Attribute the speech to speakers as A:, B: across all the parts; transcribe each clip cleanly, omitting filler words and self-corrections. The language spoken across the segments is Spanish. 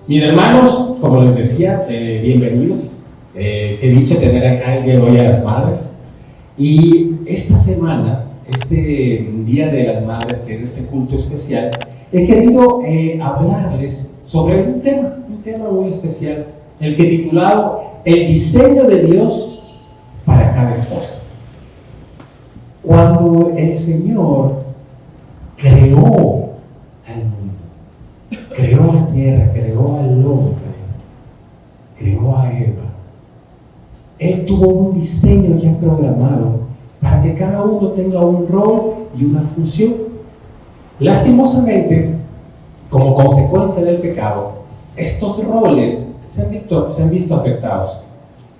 A: Mis hermanos, como les decía, bienvenidos. Qué dicha tener acá el día de hoy a las madres. Y esta semana, este Día de las Madres, que es este culto especial, he querido hablarles sobre un tema muy especial, el que he titulado El diseño de Dios para cada esposa. Cuando el Señor creó al mundo, creó la tierra, creó al hombre, creó a Eva, Él tuvo un diseño ya programado para que cada uno tenga un rol y una función. Lastimosamente, como consecuencia del pecado, estos roles se han visto afectados,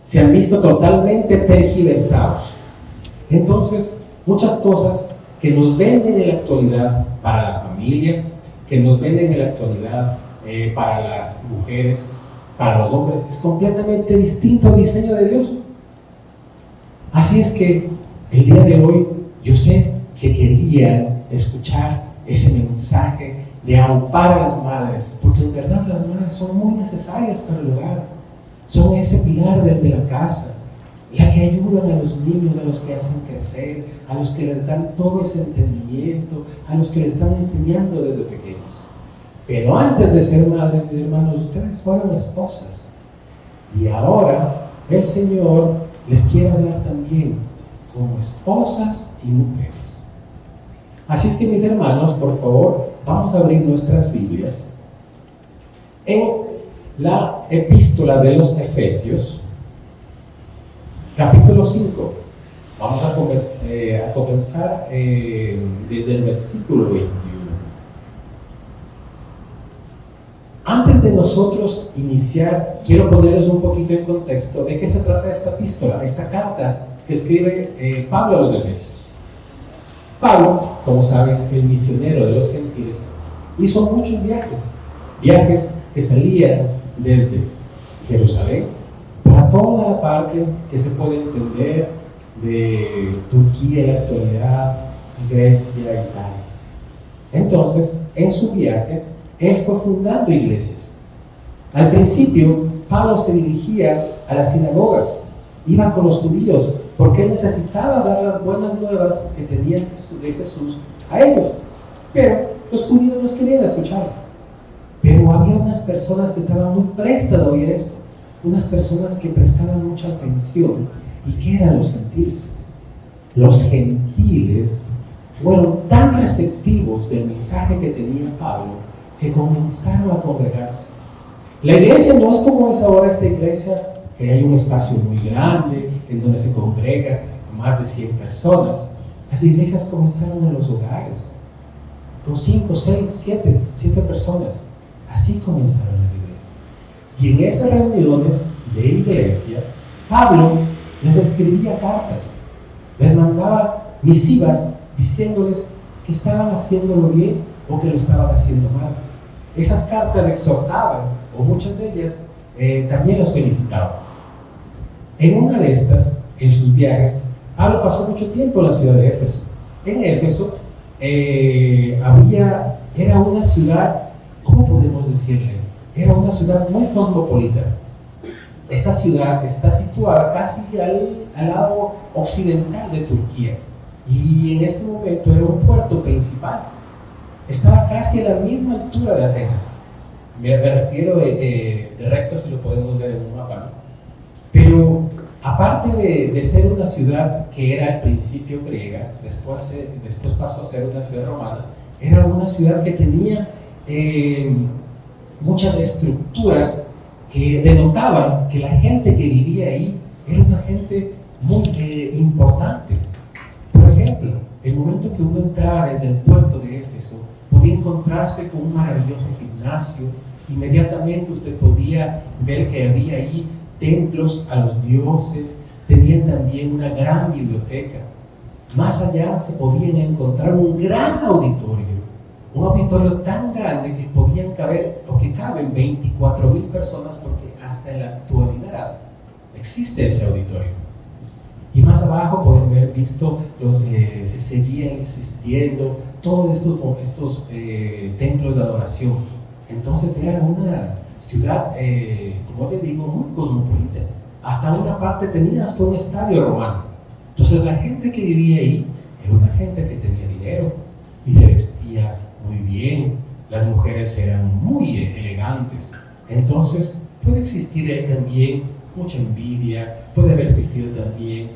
A: se han visto totalmente tergiversados. Entonces, muchas cosas que nos venden en la actualidad para la familia, que nos venden en la actualidad para las mujeres, para los hombres, es completamente distinto al diseño de Dios. Así es que el día de hoy yo sé que querían escuchar ese mensaje de amparo a las madres, porque en verdad las madres son muy necesarias para el hogar, son ese pilar de la casa, la que ayudan a los niños, a los que hacen crecer, a los que les dan todo ese entendimiento, a los que les están enseñando desde pequeños. Pero antes de ser madres, mis hermanos, ustedes fueron esposas. Y ahora el Señor les quiere hablar también como esposas y mujeres. Así es que, mis hermanos, por favor, vamos a abrir nuestras Biblias en la epístola de los Efesios, capítulo 5. Vamos a comenzar desde el versículo 21. Antes de nosotros iniciar, quiero ponerles un poquito en contexto de qué se trata esta epístola, esta carta que escribe Pablo a los Efesios. Pablo, como saben, el misionero de los gentiles, hizo muchos viajes que salían desde Jerusalén para toda la parte que se puede entender de Turquía en la actualidad, Grecia, Italia. Entonces, en su viaje, él fue fundando iglesias. Al principio, Pablo se dirigía a las sinagogas, iba con los judíos, porque él necesitaba dar las buenas nuevas que tenían de Jesús a ellos. Pero los judíos no querían escucharlo. Pero había unas personas que estaban muy prestas a oír esto, unas personas que prestaban mucha atención. ¿Y qué eran los gentiles? Los gentiles fueron tan receptivos del mensaje que tenía Pablo que comenzaron a congregarse. La iglesia no es como es ahora esta iglesia, que hay un espacio muy grande en donde se congrega más de 100 personas. Las iglesias comenzaron en los hogares, con 5, 6, 7 personas. Así comenzaron las iglesias. Y en esas reuniones de iglesia, Pablo les escribía cartas, les mandaba misivas diciéndoles que estaban haciéndolo bien o que lo estaban haciendo mal. Esas cartas exhortaban, o muchas de ellas también los felicitaban. En una de estas, en sus viajes, Pablo pasó mucho tiempo en la ciudad de Éfeso. En Éfeso era una ciudad, ¿cómo podemos decirle? Era una ciudad muy cosmopolita. Esta ciudad está situada casi al lado occidental de Turquía, y en este momento era un puerto principal. Estaba casi a la misma altura de Atenas. Me refiero de recto, si lo podemos ver en un mapa, ¿no? Pero aparte de ser una ciudad que era al principio griega, después pasó a ser una ciudad romana, era una ciudad que tenía muchas estructuras que denotaban que la gente que vivía ahí era una gente muy importante. Por ejemplo, el momento que uno entraba desde el puerto de Éfeso, podía encontrarse con un maravilloso gimnasio. Inmediatamente usted podía ver que había ahí templos a los dioses, tenían también una gran biblioteca. Más allá se podían encontrar un gran un auditorio tan grande que podían caber, o que caben 24,000 personas, porque hasta en la actualidad existe ese auditorio. Y más abajo pueden ver visto los seguían existiendo todos estos templos de adoración. Entonces era una ciudad, como te digo, muy cosmopolita. Hasta una parte tenía hasta un estadio romano. Entonces la gente que vivía ahí era una gente que tenía dinero y se vestía muy bien. Las mujeres eran muy elegantes. Entonces puede existir ahí también mucha envidia, puede haber existido también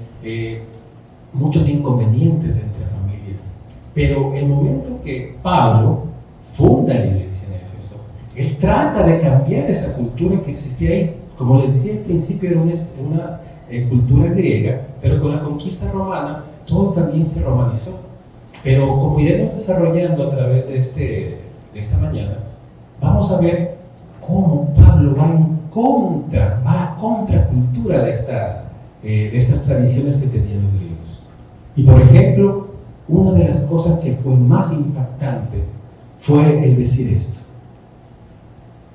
A: muchos inconvenientes entre familias. Pero el momento que Pablo funda la iglesia en Éfeso, él trata de cambiar esa cultura que existía ahí. Como les decía al principio, era una cultura griega, pero con la conquista romana todo también se romanizó. Pero como iremos desarrollando a través de esta mañana, vamos a ver cómo Pablo va a contracultura de estas tradiciones que tenían los griegos. Y por ejemplo, una de las cosas que fue más impactante fue el decir esto.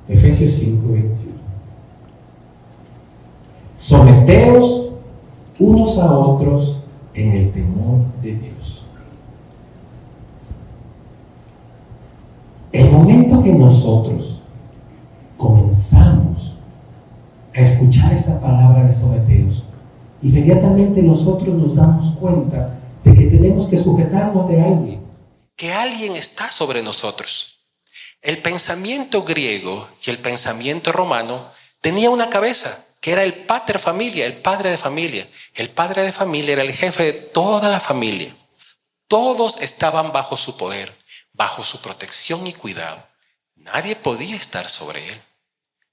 A: Efesios 5:21. Someteos unos a otros en el temor de Dios. El momento que nosotros comenzamos a escuchar esa palabra de someteos, inmediatamente nosotros nos damos cuenta de que tenemos que sujetarnos de alguien.
B: Que alguien está sobre nosotros. El pensamiento griego y el pensamiento romano tenía una cabeza, que era el pater familia, el padre de familia. El padre de familia era el jefe de toda la familia. Todos estaban bajo su poder, bajo su protección y cuidado. Nadie podía estar sobre él.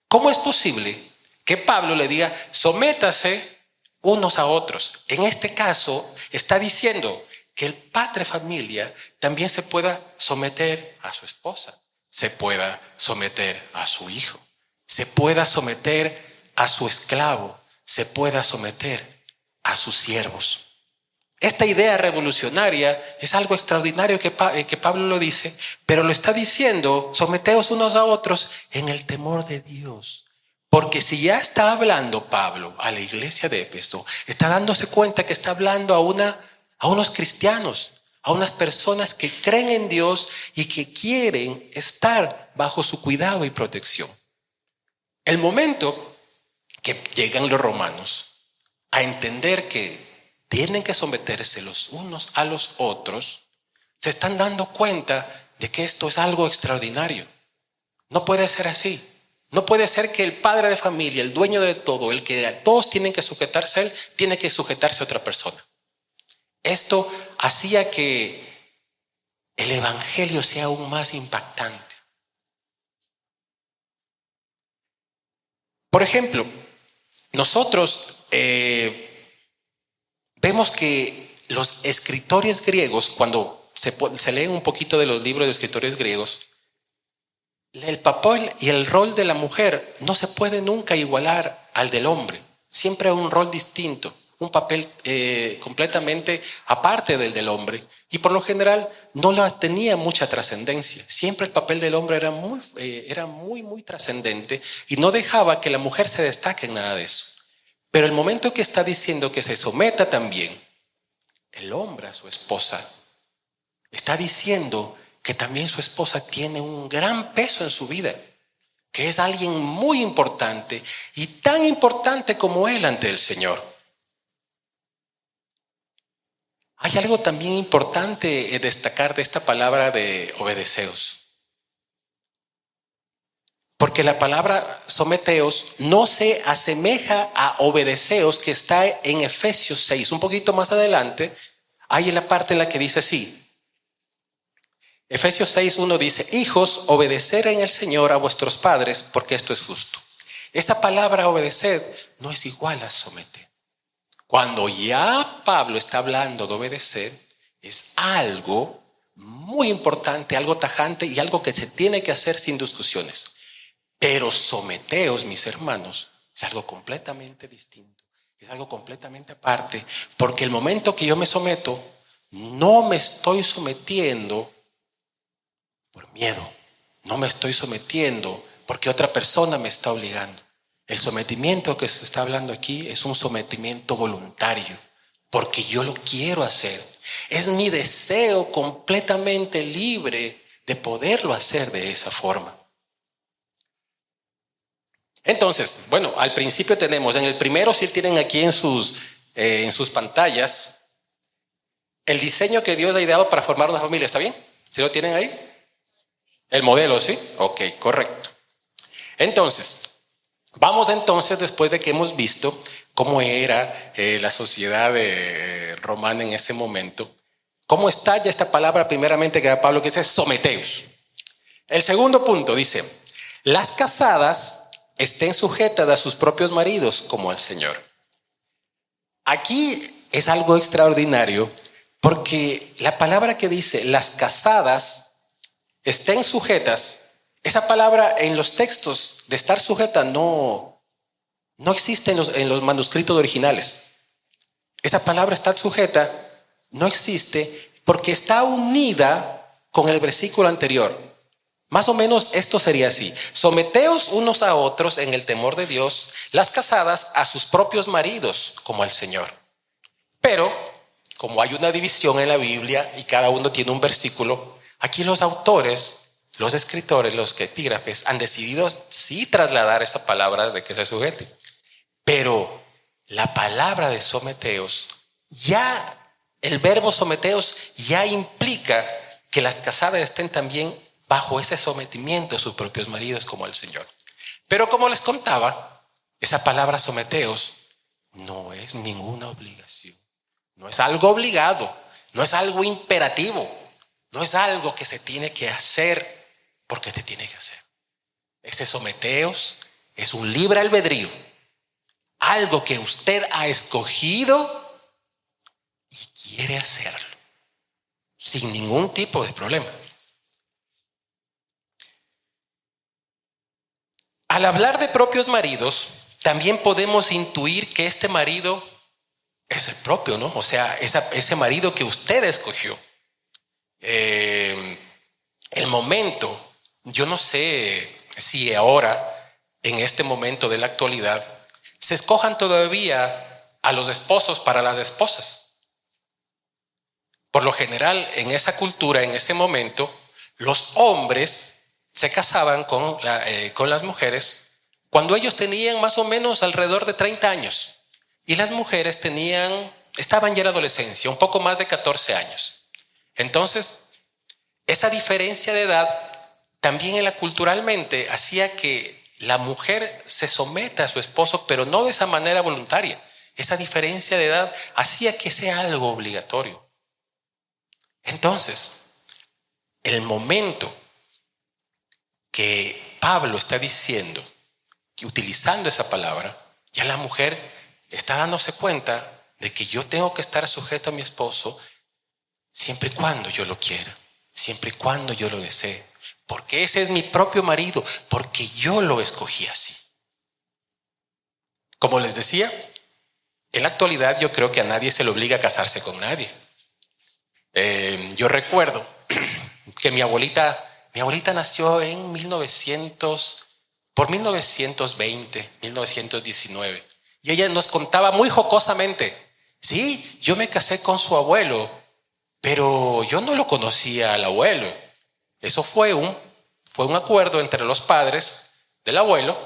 B: ¿Cómo es posible que Pablo le diga, sométase unos a otros? En este caso, está diciendo que el padre familia también se pueda someter a su esposa, se pueda someter a su hijo, se pueda someter a su esclavo, se pueda someter a sus siervos. Esta idea revolucionaria es algo extraordinario que Pablo lo dice, pero lo está diciendo, someteos unos a otros en el temor de Dios. Porque si ya está hablando Pablo a la iglesia de Éfeso, está dándose cuenta que está hablando a unos cristianos, a unas personas que creen en Dios y que quieren estar bajo su cuidado y protección. El momento que llegan los romanos a entender que tienen que someterse los unos a los otros, se están dando cuenta de que esto es algo extraordinario. No puede ser así. No puede ser que el padre de familia, el dueño de todo, el que todos tienen que sujetarse a él, tiene que sujetarse a otra persona. Esto hacía que el evangelio sea aún más impactante. Por ejemplo, nosotros vemos que los escritores griegos, cuando se leen un poquito de los libros de escritores griegos, el papel y el rol de la mujer no se puede nunca igualar al del hombre. Siempre hay un rol distinto, un papel completamente aparte del hombre. Y por lo general no tenía mucha trascendencia. Siempre el papel del hombre era muy trascendente y no dejaba que la mujer se destaque en nada de eso. Pero el momento que está diciendo que se someta también el hombre a su esposa, está diciendo que también su esposa tiene un gran peso en su vida, que es alguien muy importante y tan importante como él ante el Señor. Hay algo también importante destacar de esta palabra de obedeceos. Porque la palabra someteos no se asemeja a obedeceos que está en Efesios 6. Un poquito más adelante, hay la parte en la que dice así. Efesios 6:1 dice, hijos, obedeced en el Señor a vuestros padres, porque esto es justo. Esa palabra obedeced no es igual a someter. Cuando ya Pablo está hablando de obedecer, es algo muy importante, algo tajante y algo que se tiene que hacer sin discusiones. Pero someteos, mis hermanos, es algo completamente distinto, es algo completamente aparte, porque el momento que yo me someto, no me estoy sometiendo por miedo, no me estoy sometiendo porque otra persona me está obligando. El sometimiento que se está hablando aquí es un sometimiento voluntario, porque yo lo quiero hacer. Es mi deseo completamente libre de poderlo hacer de esa forma. Entonces, bueno, al principio tenemos, en el primero sí tienen aquí en sus pantallas, el diseño que Dios ha ideado para formar una familia. ¿Está bien? ¿Sí lo tienen ahí? El modelo, ¿sí? Ok, correcto. Entonces, vamos entonces, después de que hemos visto cómo era la sociedad romana en ese momento, cómo estalla esta palabra primeramente que da Pablo, que dice someteos. El segundo punto dice, las casadas estén sujetas a sus propios maridos como al Señor. Aquí es algo extraordinario porque la palabra que dice las casadas estén sujetas, esa palabra en los textos de estar sujeta no existe en los manuscritos originales. Esa palabra estar sujeta no existe porque está unida con el versículo anterior. Más o menos esto sería así: someteos unos a otros en el temor de Dios, las casadas a sus propios maridos como al Señor. Pero como hay una división en la Biblia y cada uno tiene un versículo, aquí los autores, los escritores, los epígrafes han decidido sí trasladar esa palabra de que se sujete. Pero la palabra de someteos, ya el verbo someteos ya implica que las casadas estén también bajo ese sometimiento a sus propios maridos como al Señor. Pero como les contaba, esa palabra someteos no es ninguna obligación, no es algo obligado, no es algo imperativo, no es algo que se tiene que hacer porque te tiene que hacer. Ese someteos es un libre albedrío, algo que usted ha escogido y quiere hacerlo sin ningún tipo de problema. Al hablar de propios maridos, también podemos intuir que este marido es el propio, ¿no? O sea, ese marido que usted escogió. El momento, yo no sé si ahora, en este momento de la actualidad, se escojan todavía a los esposos para las esposas. Por lo general, en esa cultura, en ese momento, los hombres se casaban con las mujeres cuando ellos tenían más o menos alrededor de 30 años y las mujeres estaban ya en adolescencia, un poco más de 14 años. Entonces, esa diferencia de edad también culturalmente hacía que la mujer se someta a su esposo, pero no de esa manera voluntaria. Esa diferencia de edad hacía que sea algo obligatorio. Entonces, el momento que Pablo está diciendo, que utilizando esa palabra, ya la mujer está dándose cuenta de que yo tengo que estar sujeto a mi esposo siempre y cuando yo lo quiera, siempre y cuando yo lo desee, porque ese es mi propio marido, porque yo lo escogí así. Como les decía, en la actualidad yo creo que a nadie se le obliga a casarse con nadie. Yo recuerdo que mi abuelita nació en 1920, 1919. Y ella nos contaba muy jocosamente, sí, yo me casé con su abuelo, pero yo no lo conocía al abuelo. Eso fue un acuerdo entre los padres del abuelo,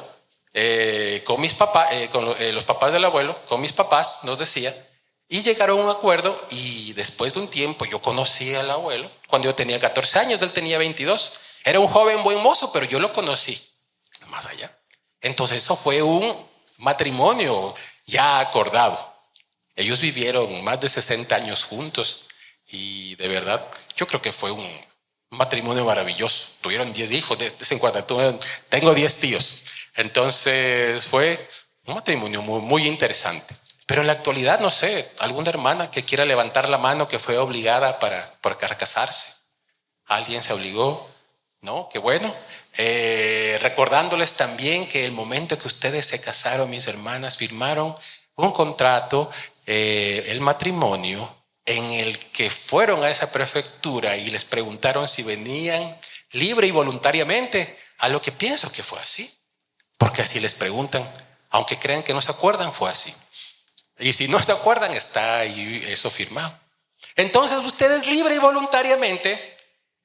B: con mis papás, con los papás del abuelo, con mis papás, nos decía. Y llegaron a un acuerdo y después de un tiempo yo conocí al abuelo. Cuando yo tenía 14 años, él tenía 22. Era un joven buen mozo, pero yo lo conocí más allá. Entonces eso fue un matrimonio ya acordado. Ellos vivieron más de 60 años juntos y de verdad yo creo que fue un matrimonio maravilloso. Tuvieron 10 hijos, tengo 10 tíos. Entonces fue un matrimonio muy, muy interesante. Pero en la actualidad, no sé, alguna hermana que quiera levantar la mano que fue obligada para casarse. ¿Alguien se obligó? ¿No? Qué bueno. Recordándoles también que el momento que ustedes se casaron, mis hermanas, firmaron un contrato, el matrimonio, en el que fueron a esa prefectura y les preguntaron si venían libre y voluntariamente, a lo que pienso que fue así. Porque así les preguntan, aunque crean que no se acuerdan, fue así. Y si no se acuerdan, está ahí eso firmado. Entonces ustedes libre y voluntariamente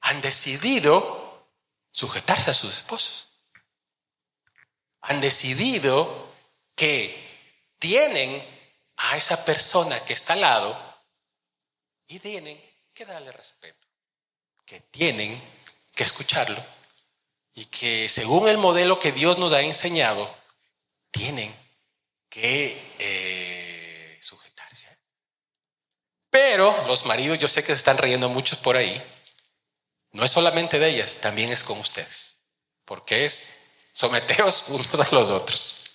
B: han decidido sujetarse a sus esposos. Han decidido que tienen a esa persona que está al lado y tienen que darle respeto, que tienen que escucharlo y que según el modelo que Dios nos ha enseñado, tienen que sujetarse. Pero los maridos, yo sé que se están riendo muchos por ahí, no es solamente de ellas, también es con ustedes, porque es someteos unos a los otros.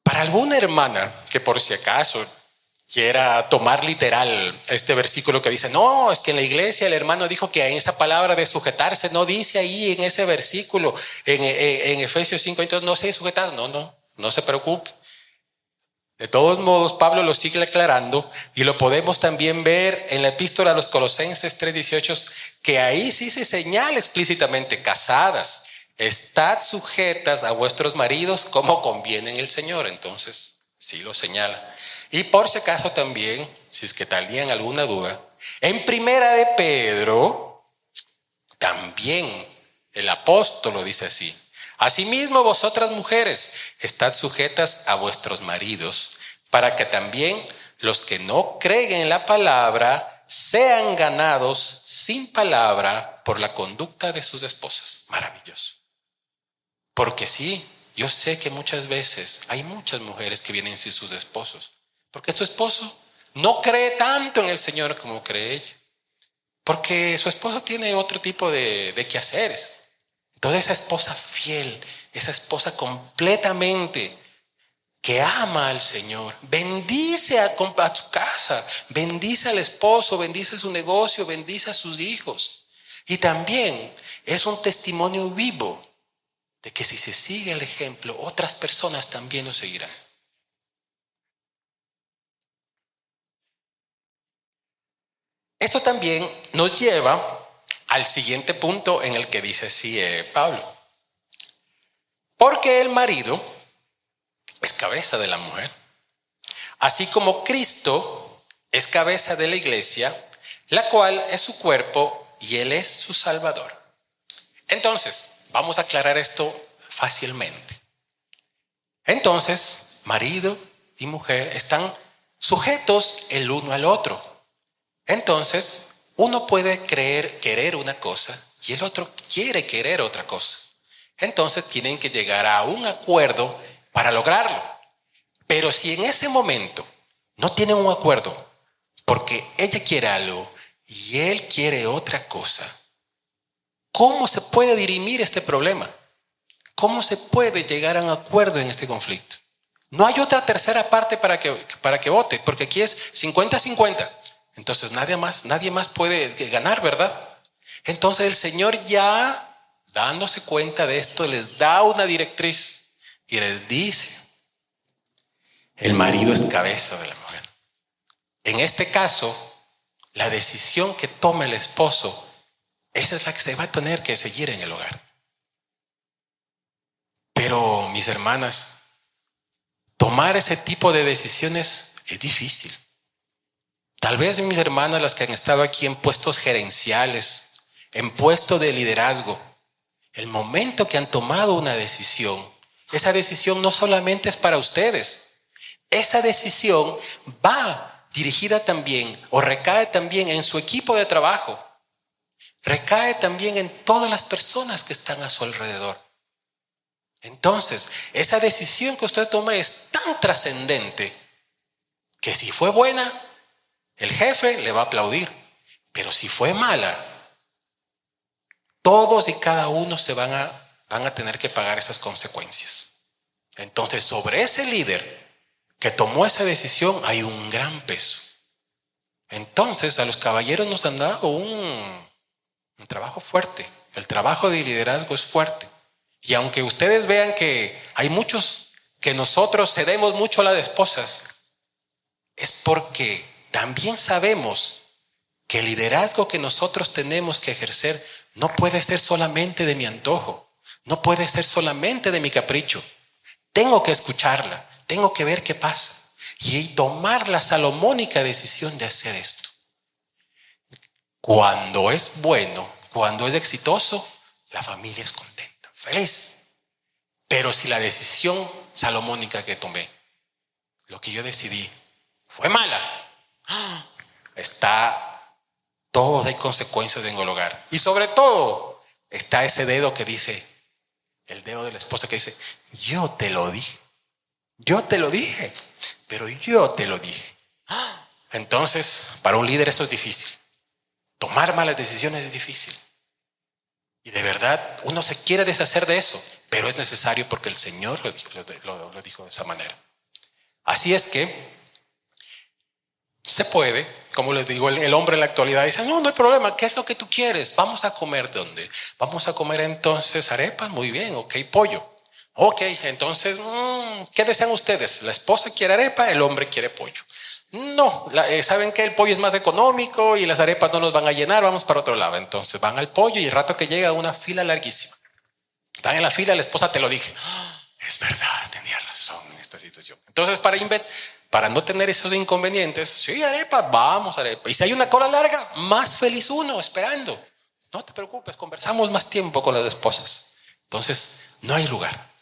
B: Para alguna hermana que por si acaso quiera tomar literal este versículo que dice, no, es que en la iglesia el hermano dijo que en esa palabra de sujetarse, no dice ahí en ese versículo, en Efesios 5, entonces no se sujetar. No se preocupe. De todos modos, Pablo lo sigue aclarando y lo podemos también ver en la epístola a los Colosenses 3:18, que ahí sí se señala explícitamente, casadas, estad sujetas a vuestros maridos como conviene en el Señor. Entonces, sí lo señala. Y por si acaso también, si es que tenían alguna duda, en Primera de Pedro, también el apóstol lo dice así. Asimismo, vosotras mujeres, estad sujetas a vuestros maridos, para que también los que no creen en la palabra sean ganados sin palabra por la conducta de sus esposas. Maravilloso. Porque sí, yo sé que muchas veces hay muchas mujeres que vienen sin sus esposos, porque su esposo no cree tanto en el Señor como cree ella, porque su esposo tiene otro tipo de quehaceres. Entonces esa esposa fiel, esa esposa completamente que ama al Señor, bendice a su casa, bendice al esposo, bendice su negocio, bendice a sus hijos. Y también es un testimonio vivo de que si se sigue el ejemplo, otras personas también lo seguirán. Esto también nos lleva al siguiente punto en el que dice así Pablo. Porque el marido es cabeza de la mujer, así como Cristo es cabeza de la iglesia, la cual es su cuerpo y Él es su Salvador. Entonces, vamos a aclarar esto fácilmente. Entonces, marido y mujer están sujetos el uno al otro. Entonces, uno puede querer una cosa y el otro quiere querer otra cosa. Entonces, tienen que llegar a un acuerdo para lograrlo. Pero si en ese momento no tienen un acuerdo porque ella quiere algo y él quiere otra cosa, ¿cómo se puede dirimir este problema? ¿Cómo se puede llegar a un acuerdo en este conflicto? No hay otra tercera parte para que vote, porque aquí es 50-50. Entonces nadie más puede ganar, ¿verdad? Entonces el Señor, ya dándose cuenta de esto, les da una directriz y les dice: el marido es cabeza de la mujer. En este caso, la decisión que tome el esposo, esa es la que se va a tener que seguir en el hogar. Pero, mis hermanas, tomar ese tipo de decisiones es difícil. Tal vez mis hermanas, las que han estado aquí en puestos gerenciales, en puestos de liderazgo, el momento que han tomado una decisión, esa decisión no solamente es para ustedes. Esa decisión va dirigida también o recae también en su equipo de trabajo. Recae también en todas las personas que están a su alrededor. Entonces, esa decisión que usted tome es tan trascendente que si fue buena, el jefe le va a aplaudir. Pero si fue mala, todos y cada uno van a tener que pagar esas consecuencias. Entonces, sobre ese líder que tomó esa decisión hay un gran peso. Entonces, a los caballeros nos han dado un trabajo fuerte. El trabajo de liderazgo es fuerte. Y aunque ustedes vean que hay muchos que nosotros cedemos mucho a las esposas, es porque también sabemos que el liderazgo que nosotros tenemos que ejercer no puede ser solamente de mi antojo, no puede ser solamente de mi capricho. Tengo que escucharla, tengo que ver qué pasa y tomar la salomónica decisión de hacer esto. cuando es bueno, cuando es exitoso, la familia es contenta, feliz. Pero si la decisión salomónica que tomé, lo que yo decidí, fue mala, está todo hay consecuencias en el hogar. Y sobre todo está ese dedo que dice, el dedo de la esposa que dice, yo te lo dije, pero yo te lo dije. Entonces, para un líder eso es difícil. Tomar malas decisiones es difícil. Y de verdad, uno se quiere deshacer de eso, pero es necesario porque el Señor lo dijo de esa manera. Así es que se puede, como les digo, el hombre en la actualidad dice, no hay problema, ¿qué es lo que tú quieres? Vamos a comer, ¿dónde? Vamos a comer entonces arepas, muy bien, ok, pollo. Ok, entonces, ¿qué desean ustedes? La esposa quiere arepa, el hombre quiere pollo. No, ¿saben qué? El pollo es más económico y las arepas no nos van a llenar, vamos para otro lado. Entonces van al pollo y el rato que llega una fila larguísima. Están en la fila, la esposa te lo dije. Es verdad, tenía razón en esta situación. Entonces para no tener esos inconvenientes, sí, arepas, vamos arepas. Y si hay una cola larga, más feliz uno esperando. No te preocupes, conversamos más tiempo con las esposas. Entonces no hay lugar.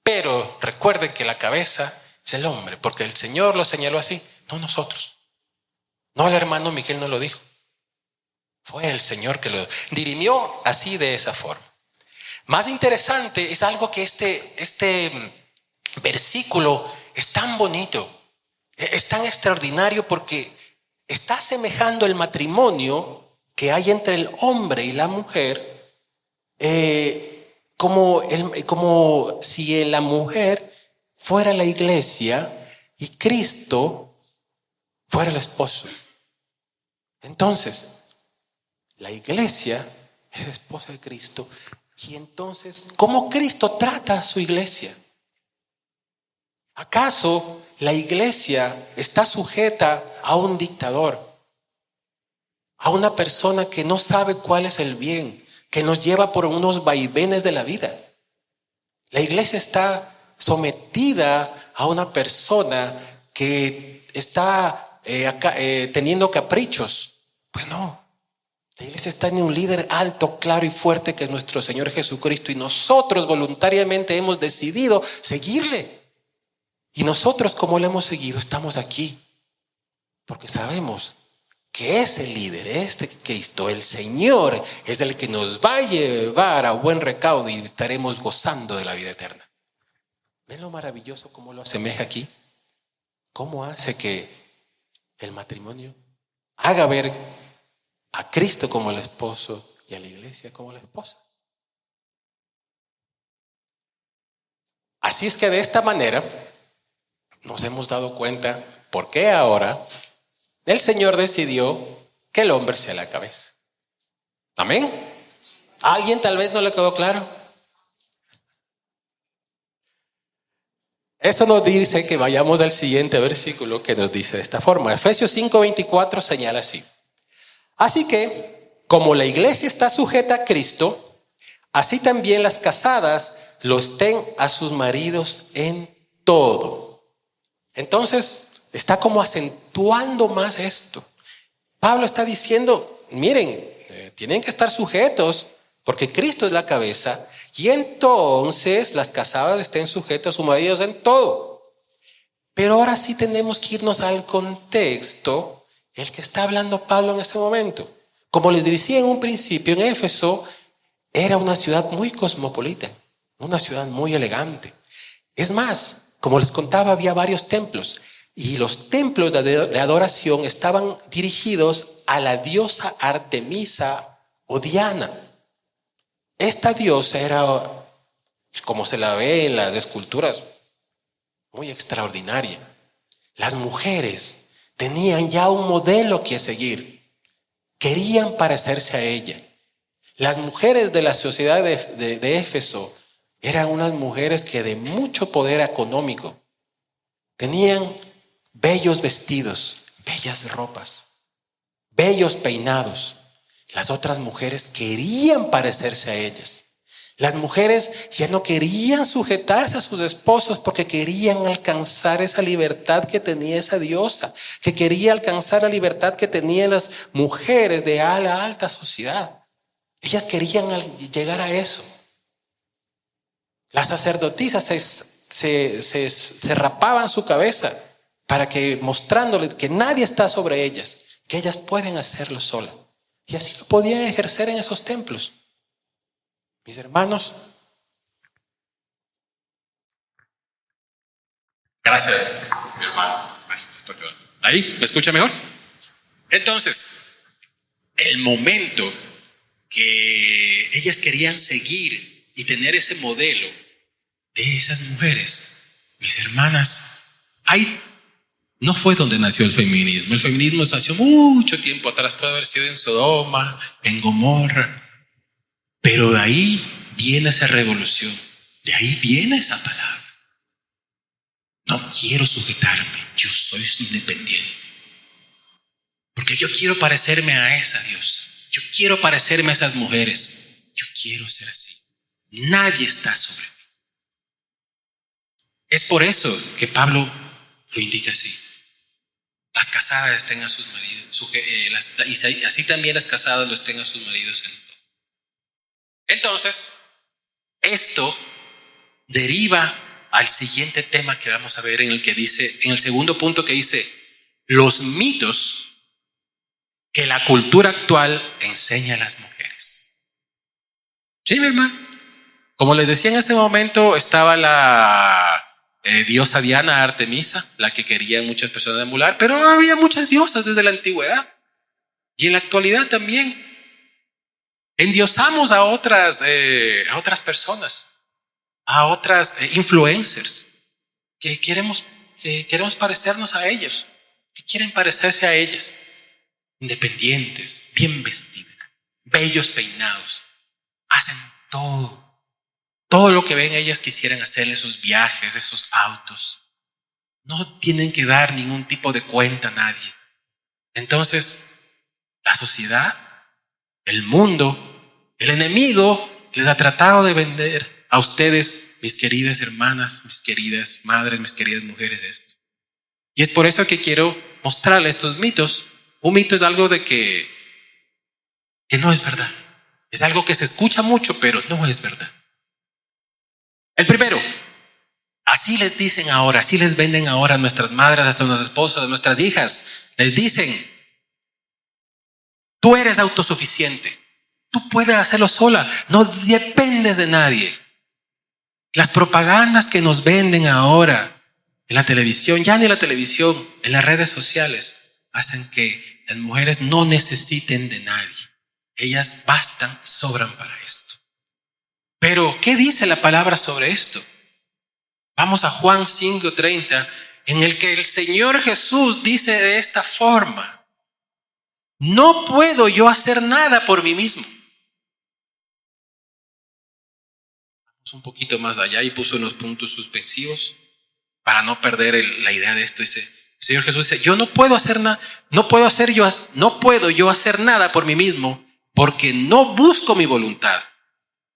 B: Pero recuerden que la cabeza es el hombre, porque el Señor lo señaló así. No nosotros. No el hermano Miguel no lo dijo. Fue el Señor que lo dirimió así de esa forma. Más interesante es algo que este versículo es tan bonito, es tan extraordinario porque está asemejando el matrimonio que hay entre el hombre y la mujer como si la mujer fuera la iglesia y Cristo fuera el esposo. Entonces, la iglesia es esposa de Cristo. Y entonces, ¿cómo Cristo trata a su iglesia? ¿Acaso la iglesia está sujeta a un dictador? A una persona que no sabe cuál es el bien, que nos lleva por unos vaivenes de la vida. La iglesia está sometida a una persona que está teniendo caprichos. Pues no, la iglesia está en un líder alto, claro y fuerte que es nuestro Señor Jesucristo, y nosotros voluntariamente hemos decidido seguirle. Y nosotros, como le hemos seguido, estamos aquí porque sabemos que ese líder, este Cristo, el Señor, es el que nos va a llevar a buen recaudo y estaremos gozando de la vida eterna. ¿Ven lo maravilloso cómo lo asemeja aquí? ¿Cómo hace que el matrimonio haga ver a Cristo como el esposo y a la iglesia como la esposa? Así es que de esta manera nos hemos dado cuenta por qué ahora el Señor decidió que el hombre sea la cabeza. ¿Amén? ¿A alguien tal vez no le quedó claro? Eso nos dice que vayamos al siguiente versículo que nos dice de esta forma. Efesios 5:24 señala así. Así que, como la iglesia está sujeta a Cristo, así también las casadas lo estén a sus maridos en todo. Entonces, está como acentuando más esto. Pablo está diciendo, miren, tienen que estar sujetos porque Cristo es la cabeza, y entonces las casadas estén sujetas a sus maridos en todo. Pero ahora sí tenemos que irnos al contexto, el que está hablando Pablo en ese momento. Como les decía en un principio, en Éfeso era una ciudad muy cosmopolita, una ciudad muy elegante. Es más, como les contaba, había varios templos, y los templos de adoración estaban dirigidos a la diosa Artemisa o Diana. Esta diosa era, como se la ve en las esculturas, muy extraordinaria. Las mujeres tenían ya un modelo que seguir. Querían parecerse a ella. Las mujeres de la sociedad de Éfeso eran unas mujeres que de mucho poder económico tenían bellos vestidos, bellas ropas, bellos peinados. Las otras mujeres querían parecerse a ellas. Las mujeres ya no querían sujetarse a sus esposos porque querían alcanzar esa libertad que tenía esa diosa, que quería alcanzar la libertad que tenían las mujeres de la alta sociedad. Ellas querían llegar a eso. Las sacerdotisas se rapaban su cabeza para que, mostrándoles que nadie está sobre ellas, que ellas pueden hacerlo solas. Y así lo podían ejercer en esos templos. Mis hermanos, gracias, mi hermano. Gracias, ¿ahí me escucha mejor? Entonces, el momento que ellas querían seguir y tener ese modelo de esas mujeres, mis hermanas, ahí no fue donde nació el feminismo. El feminismo nació mucho tiempo atrás, puede haber sido en Sodoma, en Gomorra. Pero de ahí viene esa revolución, de ahí viene esa palabra. No quiero sujetarme, yo soy independiente. Porque yo quiero parecerme a esa diosa, yo quiero parecerme a esas mujeres, yo quiero ser así. Nadie está sobre mí. Es por eso que Pablo lo indica así. Las casadas estén a sus maridos, y así también las casadas lo estén a sus maridos en todo. Entonces, esto deriva al siguiente tema que vamos a ver en el segundo punto que dice, los mitos que la cultura actual enseña a las mujeres. Sí, mi hermano. Como les decía, en ese momento estaba la diosa Diana, Artemisa, la que querían muchas personas emular, pero había muchas diosas desde la antigüedad. Y en la actualidad también. Endiosamos a otras personas, a otras influencers que queremos parecernos a ellos, que quieren parecerse a ellas, independientes, bien vestidas, bellos peinados, hacen todo lo que ven ellas quisieran hacer, esos viajes, esos autos. No tienen que dar ningún tipo de cuenta a nadie. Entonces, la sociedad, el mundo, el enemigo les ha tratado de vender a ustedes, mis queridas hermanas, mis queridas madres, mis queridas mujeres, esto. Y es por eso que quiero mostrarles estos mitos. Un mito es algo de que no es verdad. Es algo que se escucha mucho, pero no es verdad. El primero, así les dicen ahora, así les venden ahora a nuestras madres, hasta a nuestras esposas, a nuestras hijas. Les dicen, tú eres autosuficiente. Tú puedes hacerlo sola. No dependes de nadie. Las propagandas que nos venden ahora en la televisión, ya ni en la televisión, en las redes sociales, hacen que las mujeres no necesiten de nadie. Ellas bastan, sobran para esto. Pero, ¿qué dice la palabra sobre esto? Vamos a Juan 5:30, en el que el Señor Jesús dice de esta forma: no puedo yo hacer nada por mí mismo. Vamos un poquito más allá y puso unos puntos suspensivos para no perder la idea de esto. Dice, el Señor Jesús dice, yo no puedo hacer nada, no puedo yo hacer nada por mí mismo, porque no busco mi voluntad,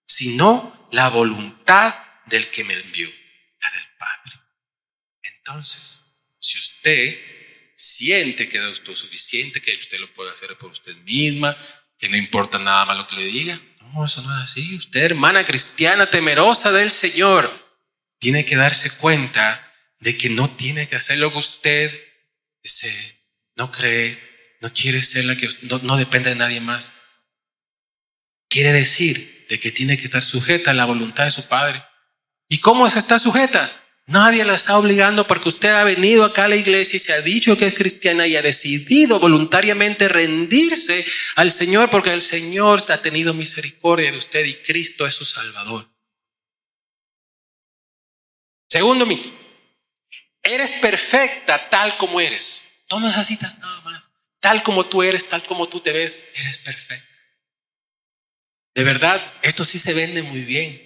B: sino la voluntad del que me envió, la del Padre. Entonces, si usted siente que es autosuficiente, que usted lo puede hacer por usted misma, que no importa nada más lo que le diga, no, eso no es así. Usted, hermana cristiana temerosa del Señor, tiene que darse cuenta de que no tiene que hacer lo que usted no cree, no quiere ser la que no depende de nadie más. Quiere decir de que tiene que estar sujeta a la voluntad de su Padre. ¿Y cómo se está sujeta? Nadie la está obligando, porque usted ha venido acá a la iglesia y se ha dicho que es cristiana y ha decidido voluntariamente rendirse al Señor, porque el Señor ha tenido misericordia de usted y Cristo es su Salvador. Segundo mito, eres perfecta tal como eres. No necesitas nada más. Tal como tú eres, tal como tú te ves, eres perfecta. De verdad, esto sí se vende muy bien.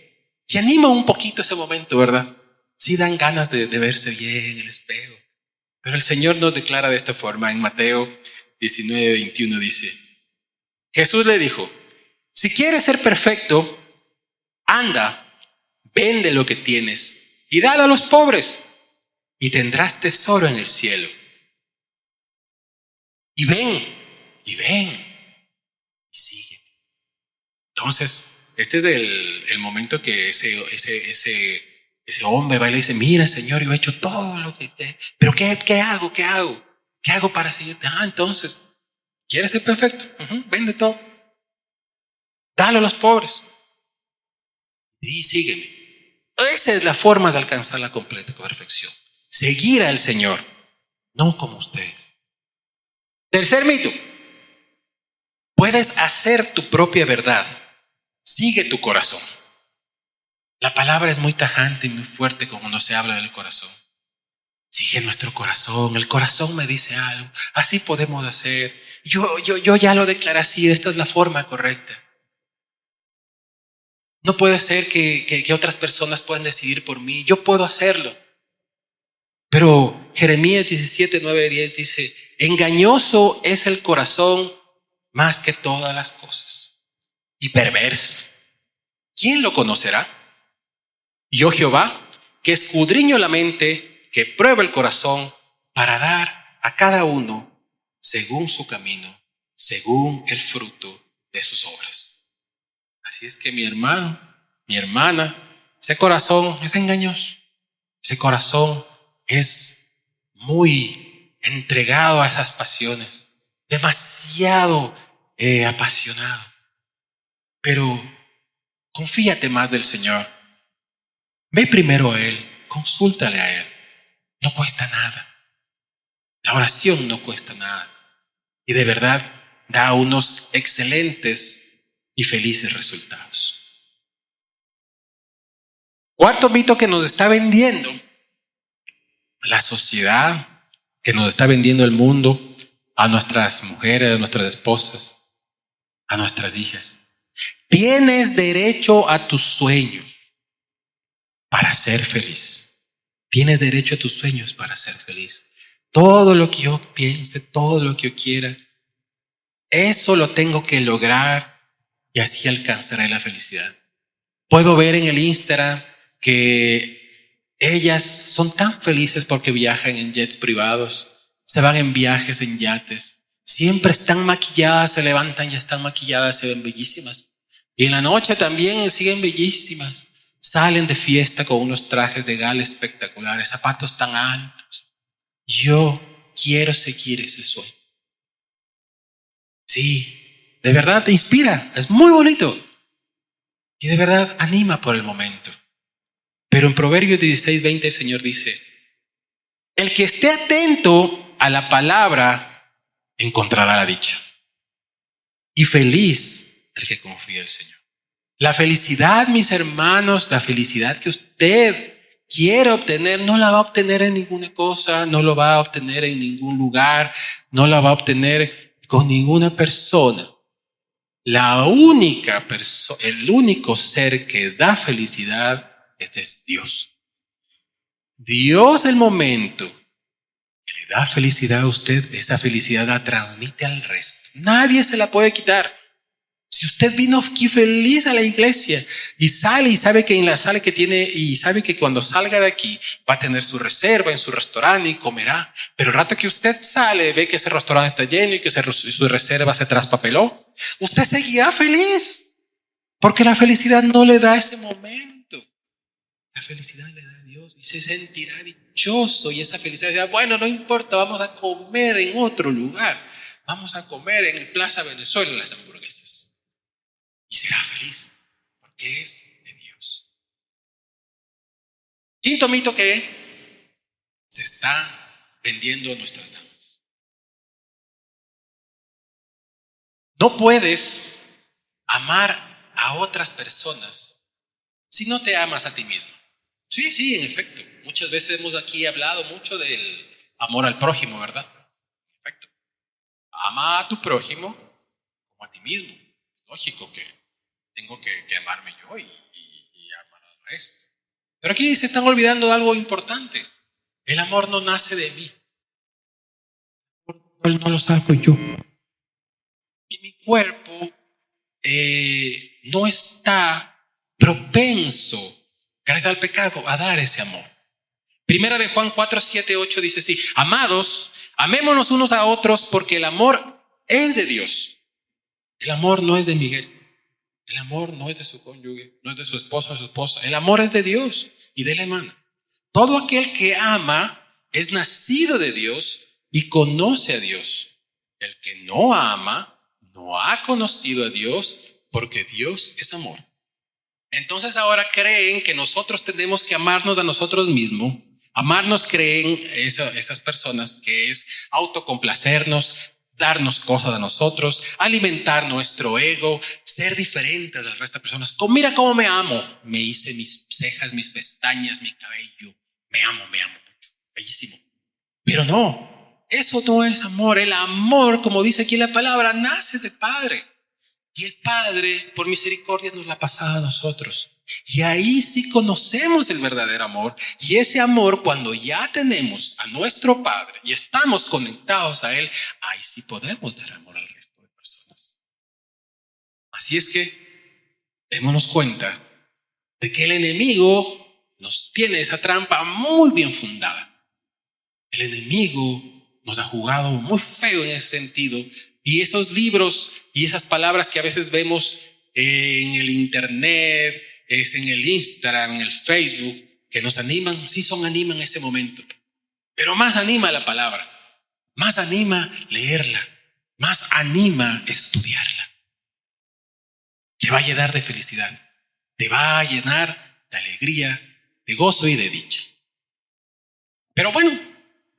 B: Y anima un poquito ese momento, ¿verdad? Sí dan ganas de verse bien en el espejo. Pero el Señor nos declara de esta forma. En Mateo 19:21 dice, Jesús le dijo, si quieres ser perfecto, anda, vende lo que tienes y dalo a los pobres y tendrás tesoro en el cielo. Y ven, y sigue. Entonces, este es el momento que ese hombre va y le dice, mira, Señor, yo he hecho todo lo que... Pero ¿qué hago? ¿Qué hago? ¿Qué hago para seguirte? Entonces, ¿quieres ser perfecto? Vende todo. Dalo a los pobres. Y sígueme. Esa es la forma de alcanzar la completa perfección. Seguir al Señor, no como ustedes. Tercer mito. Puedes hacer tu propia verdad. Sigue tu corazón. La palabra es muy tajante y muy fuerte cuando se habla del corazón. Sigue nuestro corazón. El corazón me dice algo. Así podemos hacer. Yo ya lo declaré así. Esta es la forma correcta. No puede ser que otras personas puedan decidir por mí. Yo puedo hacerlo. Pero Jeremías 17, 9, 10 dice, engañoso es el corazón más que todas las cosas y perverso. ¿Quién lo conocerá? Yo Jehová, que escudriño la mente, que prueba el corazón para dar a cada uno según su camino, según el fruto de sus obras. Así es que mi hermano, mi hermana, ese corazón es engañoso. Ese corazón es muy entregado a esas pasiones, demasiado apasionado. Pero confíate más del Señor. Ve primero a Él, consúltale a Él. No cuesta nada. La oración no cuesta nada. Y de verdad da unos excelentes y felices resultados. Cuarto mito que nos está vendiendo la sociedad, que nos está vendiendo el mundo, a nuestras mujeres, a nuestras esposas, a nuestras hijas. Tienes derecho a tus sueños para ser feliz. Tienes derecho a tus sueños para ser feliz. Todo lo que yo piense, todo lo que yo quiera, eso lo tengo que lograr y así alcanzaré la felicidad. Puedo ver en el Instagram que ellas son tan felices porque viajan en jets privados, se van en viajes en yates, siempre están maquilladas, se levantan y están maquilladas, se ven bellísimas. Y en la noche también siguen bellísimas. Salen de fiesta con unos trajes de gala espectaculares, zapatos tan altos. Yo quiero seguir ese sueño. Sí, de verdad te inspira, es muy bonito. Y de verdad anima por el momento. Pero en Proverbios 16, 20 el Señor dice, el que esté atento a la palabra encontrará la dicha. Y feliz el que confía en el Señor. La felicidad, mis hermanos, la felicidad que usted quiere obtener, no la va a obtener en ninguna cosa, no lo va a obtener en ningún lugar, no la va a obtener con ninguna persona. La única persona, el único ser que da felicidad es Dios. Dios, el momento que le da felicidad a usted, esa felicidad la transmite al resto. Nadie se la puede quitar. Si usted vino aquí feliz a la iglesia y sale y sabe que en la sala que tiene y sabe que cuando salga de aquí va a tener su reserva en su restaurante y comerá, pero el rato que usted sale ve que ese restaurante está lleno y que su reserva se traspapeló, usted seguirá feliz porque la felicidad no le da ese momento. La felicidad le da a Dios y se sentirá dichoso y esa felicidad dirá, bueno, no importa, vamos a comer en otro lugar, vamos a comer en el Plaza Venezuela las hamburguesas. Y será feliz, porque es de Dios. Quinto mito que se está vendiendo a nuestras damas. No puedes amar a otras personas si no te amas a ti mismo. Sí, en efecto. Muchas veces hemos aquí hablado mucho del amor al prójimo, ¿verdad? En efecto. Ama a tu prójimo como a ti mismo. Es lógico que tengo que amarme yo y amar al resto. Pero aquí se están olvidando de algo importante. El amor no nace de mí. No lo saco yo. Y mi cuerpo no está propenso, gracias al pecado, a dar ese amor. Primera de Juan 4, 7, 8 dice así: amados, amémonos unos a otros porque el amor es de Dios. El amor no es de Miguel. El amor no es de su cónyuge, no es de su esposo o su esposa. El amor es de Dios y de la hermana. Todo aquel que ama es nacido de Dios y conoce a Dios. El que no ama no ha conocido a Dios, porque Dios es amor. Entonces ahora creen que nosotros tenemos que amarnos a nosotros mismos. Amarnos, creen esas personas, que es autocomplacernos, darnos cosas a nosotros, alimentar nuestro ego, ser diferentes al resto de personas. Mira cómo me amo. Me hice mis cejas, mis pestañas, mi cabello. Me amo mucho. Bellísimo. Pero no, eso no es amor. El amor, como dice aquí la palabra, nace del Padre. Y el Padre, por misericordia, nos la ha pasado a nosotros. Y ahí sí conocemos el verdadero amor. Y ese amor, cuando ya tenemos a nuestro Padre y estamos conectados a Él, ahí sí podemos dar amor al resto de personas. Así es que démonos cuenta de que el enemigo nos tiene esa trampa muy bien fundada. El enemigo nos ha jugado muy feo en ese sentido. Y esos libros y esas palabras que a veces vemos en el internet, en el Instagram, en el Facebook, que nos animan, sí animan en ese momento. Pero más anima la palabra, más anima leerla, más anima estudiarla. Te va a llenar de felicidad, te va a llenar de alegría, de gozo y de dicha. Pero bueno,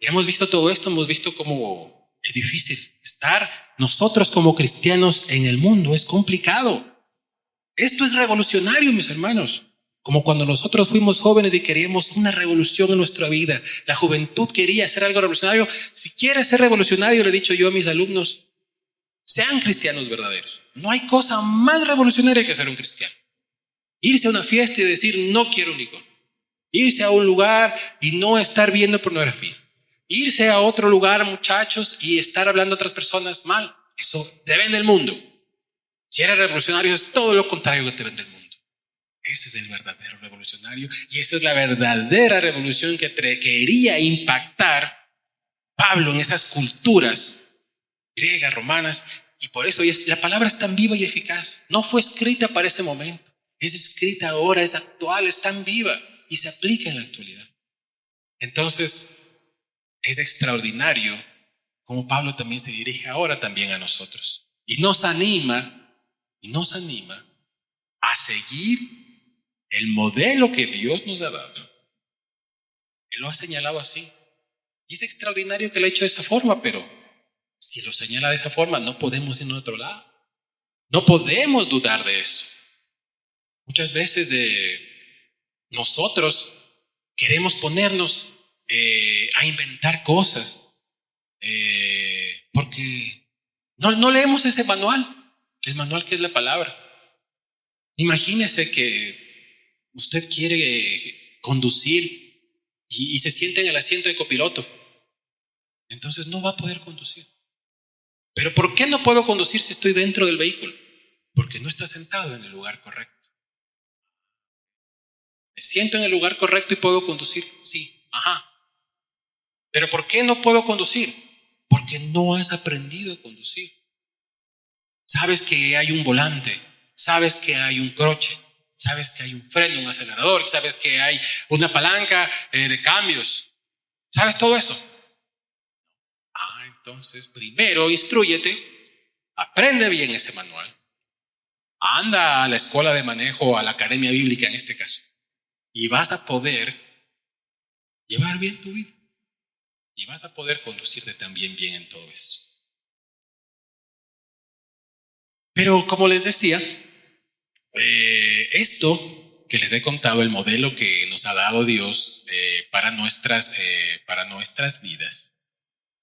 B: ya hemos visto todo esto, hemos visto cómo es difícil estar nosotros como cristianos en el mundo, es complicado. Esto es revolucionario, mis hermanos. Como cuando nosotros fuimos jóvenes y queríamos una revolución en nuestra vida. La juventud quería hacer algo revolucionario. Si quieres ser revolucionario, le he dicho yo a mis alumnos, sean cristianos verdaderos. No hay cosa más revolucionaria que ser un cristiano. Irse a una fiesta y decir, no quiero un icono. Irse a un lugar y no estar viendo pornografía. Irse a otro lugar, muchachos, y estar hablando a otras personas mal. Eso te vende el mundo. Si eres revolucionario, es todo lo contrario que te vende el mundo. Ese es el verdadero revolucionario y esa es la verdadera revolución que quería impactar Pablo en esas culturas griegas, romanas, y por eso la palabra es tan viva y eficaz. No fue escrita para ese momento, es escrita ahora, es actual, es tan viva y se aplica en la actualidad. Entonces, es extraordinario como Pablo también se dirige ahora también a nosotros y nos anima a seguir el modelo que Dios nos ha dado. Él lo ha señalado así. Y es extraordinario que lo ha hecho de esa forma, pero si lo señala de esa forma, no podemos ir a otro lado. No podemos dudar de eso. Muchas veces nosotros queremos ponernos a inventar cosas porque no leemos ese manual, el manual que es la palabra. Imagínese que usted quiere conducir y se sienta en el asiento de copiloto. Entonces no va a poder conducir. ¿Pero por qué no puedo conducir si estoy dentro del vehículo? Porque no está sentado en el lugar correcto. ¿Me siento en el lugar correcto y puedo conducir? Sí, ajá. ¿Pero por qué no puedo conducir? Porque no has aprendido a conducir. Sabes que hay un volante, sabes que hay un croche, sabes que hay un freno, un acelerador, sabes que hay una palanca de cambios. ¿Sabes todo eso? Entonces primero instrúyete, aprende bien ese manual, anda a la escuela de manejo, a la academia bíblica en este caso, y vas a poder llevar bien tu vida y vas a poder conducirte también bien en todo eso. Pero como les decía, esto que les he contado, el modelo que nos ha dado Dios para nuestras vidas,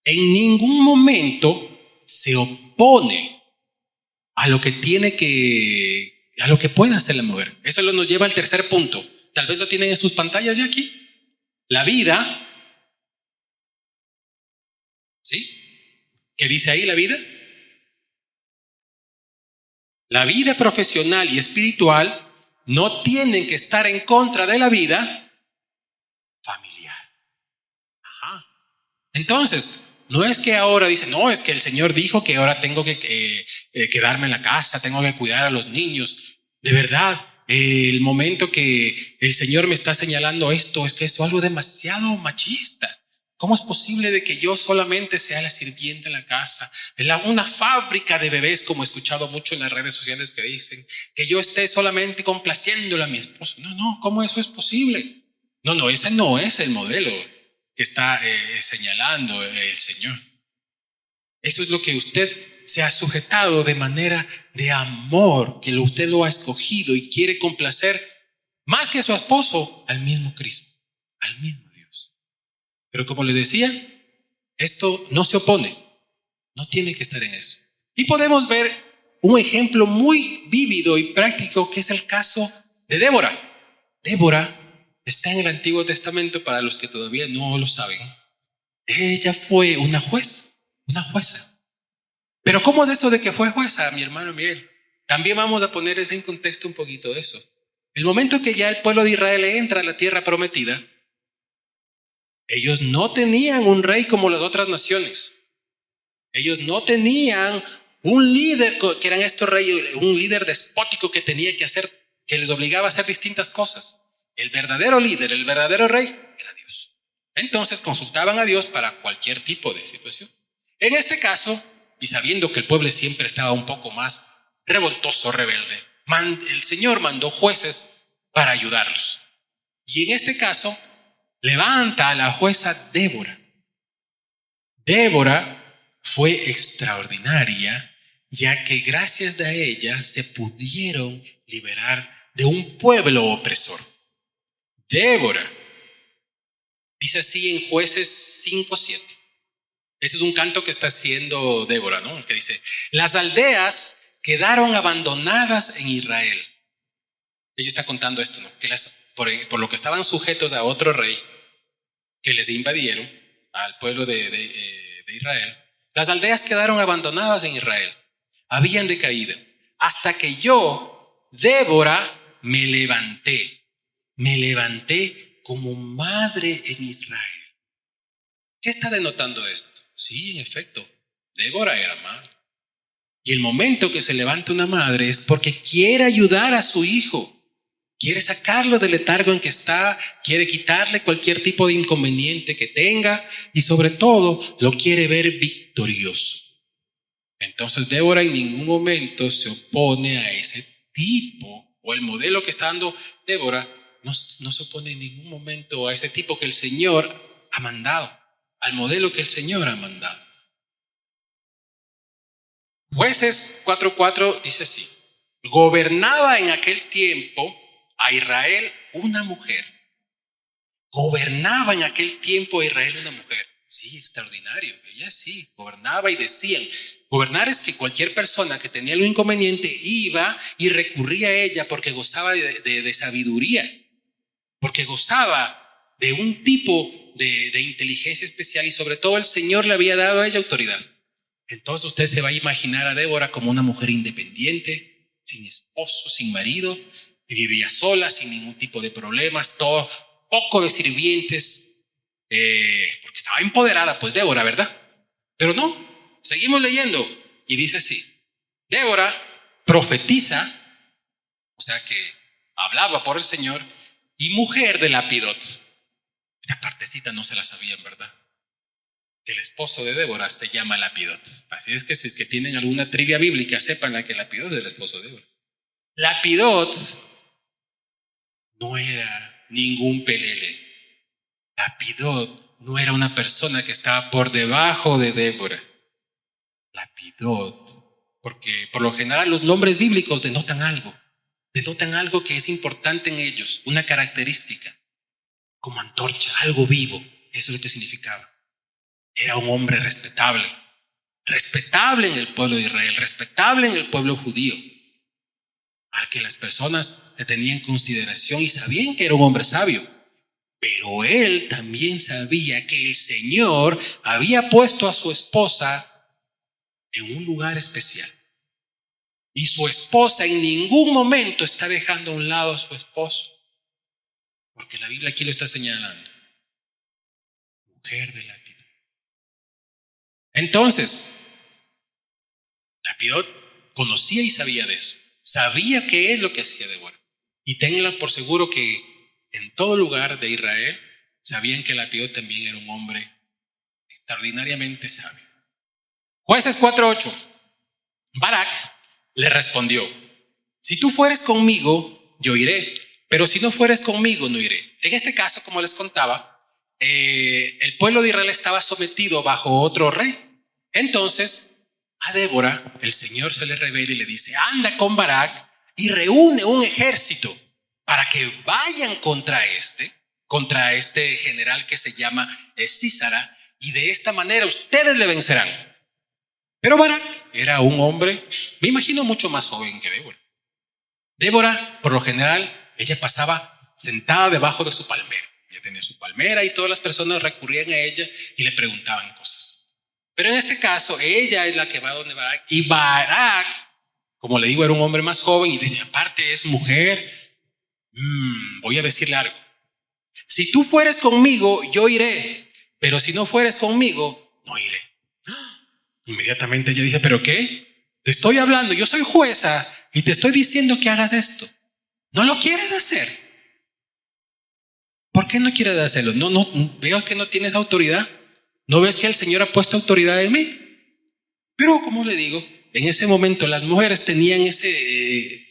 B: en ningún momento se opone a lo que puede hacer la mujer. Eso nos lleva al tercer punto. Tal vez lo tienen en sus pantallas ya aquí. La vida, ¿sí? ¿Qué dice ahí la vida? La vida profesional y espiritual no tienen que estar en contra de la vida familiar. Ajá. Entonces, no es que ahora dice, no, es que el Señor dijo que ahora tengo que quedarme en la casa, tengo que cuidar a los niños. De verdad, el momento que el Señor me está señalando esto, es que es algo demasiado machista. ¿Cómo es posible de que yo solamente sea la sirvienta en la casa? Una fábrica de bebés, como he escuchado mucho en las redes sociales que dicen, que yo esté solamente complaciéndole a mi esposo. No, ¿cómo eso es posible? No, ese no es el modelo que está señalando el Señor. Eso es lo que usted se ha sujetado de manera de amor, que usted lo ha escogido y quiere complacer más que a su esposo, al mismo Cristo, al mismo Dios. Pero como le decía, esto no se opone, no tiene que estar en eso. Y podemos ver un ejemplo muy vívido y práctico que es el caso de Débora. Débora está en el Antiguo Testamento, para los que todavía no lo saben. Ella fue una jueza. Pero ¿cómo es eso de que fue jueza, mi hermano Miguel? También vamos a poner en contexto un poquito eso. El momento que ya el pueblo de Israel entra a la tierra prometida, ellos no tenían un rey como las otras naciones. Ellos no tenían un líder, que eran estos reyes, un líder despótico que tenía que hacer, que les obligaba a hacer distintas cosas. El verdadero líder, el verdadero rey, era Dios. Entonces consultaban a Dios para cualquier tipo de situación. En este caso, y sabiendo que el pueblo siempre estaba un poco más revoltoso, rebelde, el Señor mandó jueces para ayudarlos. Y en este caso, levanta a la jueza Débora. Débora fue extraordinaria, ya que gracias a ella se pudieron liberar de un pueblo opresor. Débora, dice así en Jueces 5:7. Ese es un canto que está haciendo Débora, ¿no? Que dice, las aldeas quedaron abandonadas en Israel. Ella está contando esto, ¿no? Que por lo que estaban sujetos a otro rey, que les invadieron al pueblo de Israel, las aldeas quedaron abandonadas en Israel. Habían decaído. Hasta que yo, Débora, me levanté como madre en Israel. ¿Qué está denotando esto? Sí, en efecto, Débora era madre. Y el momento que se levanta una madre es porque quiere ayudar a su hijo, quiere sacarlo del letargo en que está, quiere quitarle cualquier tipo de inconveniente que tenga y sobre todo lo quiere ver victorioso. Entonces Débora en ningún momento se opone a ese tipo, o el modelo que está dando Débora no se opone en ningún momento a ese tipo que el Señor ha mandado, al modelo que el Señor ha mandado. Jueces 4:4 dice así: gobernaba en aquel tiempo a Israel una mujer. Gobernaba en aquel tiempo a Israel una mujer. Sí, extraordinario. Ella sí, gobernaba y decían. Gobernar es que cualquier persona que tenía algún inconveniente iba y recurría a ella porque gozaba de sabiduría, porque gozaba de un tipo de inteligencia especial y sobre todo el Señor le había dado a ella autoridad. Entonces usted se va a imaginar a Débora como una mujer independiente, sin esposo, sin marido, que vivía sola, sin ningún tipo de problemas, todo poco de sirvientes, porque estaba empoderada, pues Débora, ¿verdad? Pero no, seguimos leyendo y dice así: Débora profetiza, o sea que hablaba por el Señor, y mujer de Lapidot. Esta partecita no se la sabían, ¿verdad? Que el esposo de Débora se llama Lapidot. Así es que si es que tienen alguna trivia bíblica, sepan que Lapidot es el esposo de Débora. Lapidot no era ningún pelele. Lapidot no era una persona que estaba por debajo de Débora. Lapidot, porque por lo general los nombres bíblicos denotan algo que es importante en ellos, una característica, como antorcha, algo vivo. Eso es lo que significaba. Era un hombre respetable en el pueblo de Israel, respetable en el pueblo judío, al que las personas le tenían consideración y sabían que era un hombre sabio. Pero él también sabía que el Señor había puesto a su esposa en un lugar especial. Y su esposa en ningún momento está dejando a un lado a su esposo. Porque la Biblia aquí lo está señalando. Mujer de Lapidot. Entonces, Lapidot conocía y sabía de eso. Sabía qué es lo que hacía Débora. Y ténganla por seguro que en todo lugar de Israel sabían que Lapidot también era un hombre extraordinariamente sabio. Jueces 4:8. Barak le respondió: si tú fueres conmigo, yo iré, pero si no fueres conmigo, no iré. En este caso, como les contaba, el pueblo de Israel estaba sometido bajo otro rey. Entonces, a Débora, el Señor se le revela y le dice: anda con Barak y reúne un ejército para que vayan contra este general que se llama Sísara, y de esta manera ustedes le vencerán. Pero Barak era un hombre, me imagino, mucho más joven que Débora. Débora, por lo general, ella pasaba sentada debajo de su palmera. Ella tenía su palmera y todas las personas recurrían a ella y le preguntaban cosas. Pero en este caso, ella es la que va donde Barak. Y Barak, como le digo, era un hombre más joven y dice, aparte es mujer, voy a decirle algo. Si tú fueres conmigo, yo iré. Pero si no fueres conmigo, no iré. Inmediatamente ella dice, ¿pero qué? Te estoy hablando, yo soy jueza y te estoy diciendo que hagas esto. ¿No lo quieres hacer? ¿Por qué no quieres hacerlo? No, veo que no tienes autoridad. ¿No ves que el Señor ha puesto autoridad en mí? Pero como le digo, en ese momento las mujeres tenían el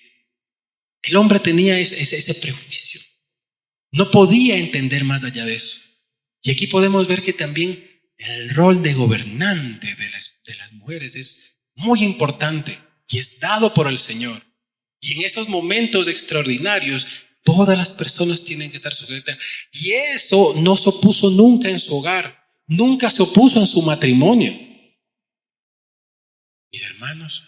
B: hombre tenía ese prejuicio. No podía entender más allá de eso. Y aquí podemos ver que también el rol de gobernante de las mujeres es muy importante y es dado por el Señor. Y en esos momentos extraordinarios, todas las personas tienen que estar sujetas. Y eso no se opuso nunca en su hogar, nunca se opuso en su matrimonio. Mis hermanos,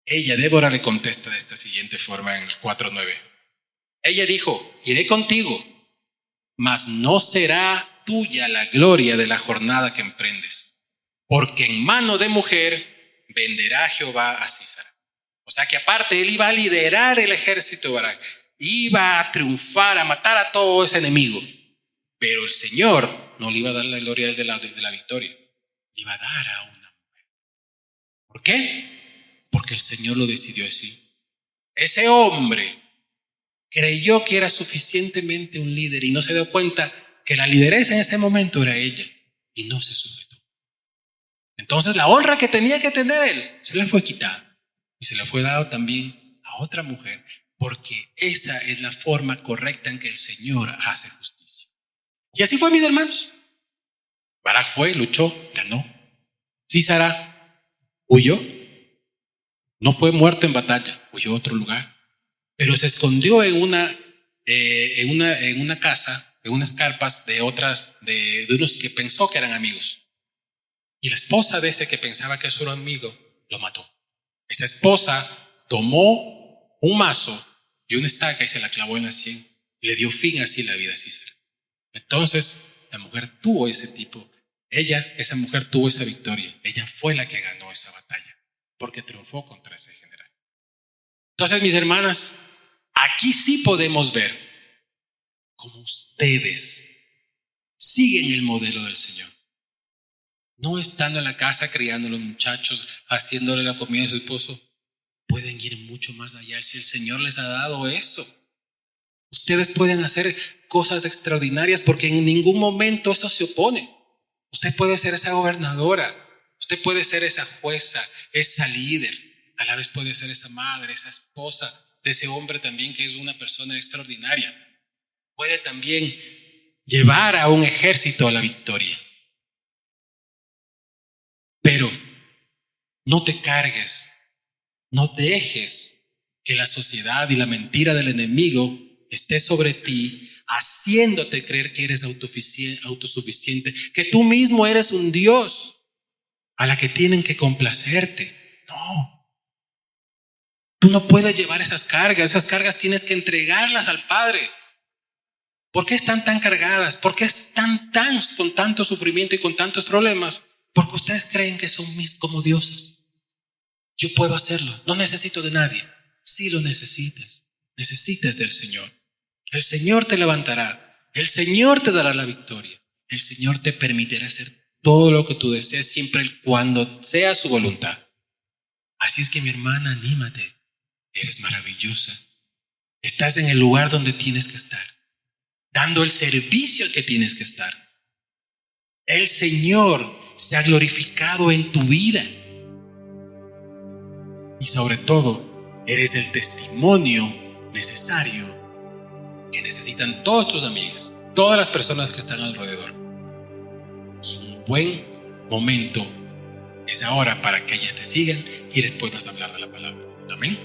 B: Débora le contesta de esta siguiente forma en el 4:9. Ella dijo, iré contigo, mas no será tuya la gloria de la jornada que emprendes, porque en mano de mujer venderá Jehová a Sísara. O sea que aparte él iba a liderar el ejército de Barak, iba a triunfar, a matar a todo ese enemigo, pero el Señor no le iba a dar la gloria de la victoria, le iba a dar a una mujer. ¿Por qué? Porque el Señor lo decidió así. Ese hombre creyó que era suficientemente un líder y no se dio cuenta que la lideresa en ese momento era ella y no se sujetó. Entonces la honra que tenía que tener él se le fue quitada y se le fue dado también a otra mujer, porque esa es la forma correcta en que el Señor hace justicia. Y así fue, mis hermanos. Barak fue, luchó, ganó. Sísara huyó, no fue muerto en batalla, huyó a otro lugar, pero se escondió en una casa, en unas carpas de unos que pensó que eran amigos. Y la esposa de ese que pensaba que eso era amigo, lo mató. Esa esposa tomó un mazo y una estaca y se la clavó en la sien. Y le dio fin así la vida a Sísara. Entonces, la mujer tuvo esa mujer tuvo esa victoria. Ella fue la que ganó esa batalla, porque triunfó contra ese general. Entonces, mis hermanas, aquí sí podemos ver cómo ustedes siguen el modelo del Señor. No estando en la casa criando a los muchachos, haciéndole la comida a su esposo. Pueden ir mucho más allá si el Señor les ha dado eso. Ustedes pueden hacer cosas extraordinarias porque en ningún momento eso se opone. Usted puede ser esa gobernadora, usted puede ser esa jueza, esa líder, a la vez puede ser esa madre, esa esposa de ese hombre también que es una persona extraordinaria. Puede también llevar a un ejército a la victoria. Pero no te cargues, no dejes que la sociedad y la mentira del enemigo esté sobre ti, haciéndote creer que eres autosuficiente, que tú mismo eres un Dios a la que tienen que complacerte. No, tú no puedes llevar esas cargas tienes que entregarlas al Padre. ¿Por qué están tan cargadas? ¿Por qué están con tanto sufrimiento y con tantos problemas? Porque ustedes creen que son como diosas. Yo puedo hacerlo, no necesito de nadie. Sí lo necesitas, necesitas del Señor. El Señor te levantará, el Señor te dará la victoria, el Señor te permitirá hacer todo lo que tú desees siempre y cuando sea su voluntad. Así es que mi hermana, anímate, eres maravillosa. Estás en el lugar donde tienes que estar, dando el servicio que tienes que estar. El Señor se ha glorificado en tu vida. Y sobre todo, eres el testimonio necesario que necesitan todos tus amigos, todas las personas que están alrededor. Y un buen momento es ahora para que ellas te sigan y les puedas hablar de la palabra. Amén.